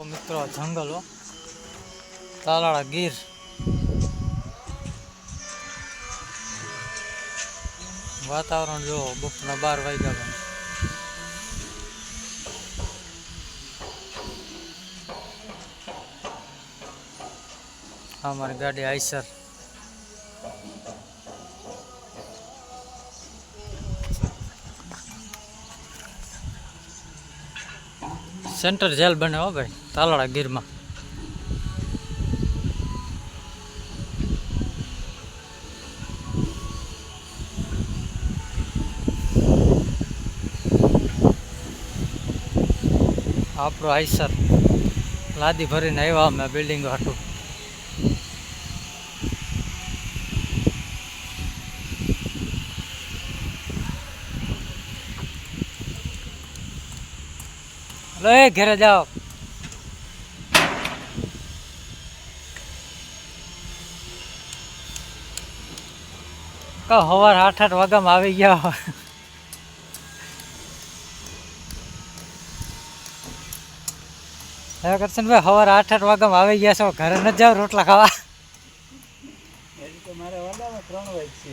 મિત્રો જંગલ હો તાલાળા ગીર વાતાવરણ જો બપોરના 12 વાગ્યા પણ અમારી ગાડી આઈસર સેન્ટર જેલ બને હો ભાઈ તાલાળા ગીરમાં આપણો આઈસર લાદી ભરીને આવ્યા અમે બિલ્ડિંગ હાટું લો એ ઘરે જાઓ સવાર 8 વાગ્યામાં આવી ગયા હે કરશનભાઈ સવાર 8 વાગ્યામાં આવી ગયા છો ઘરે ન જાવ રોટલા ખાવા મારે વાડામાં 3 વાગ્યા છે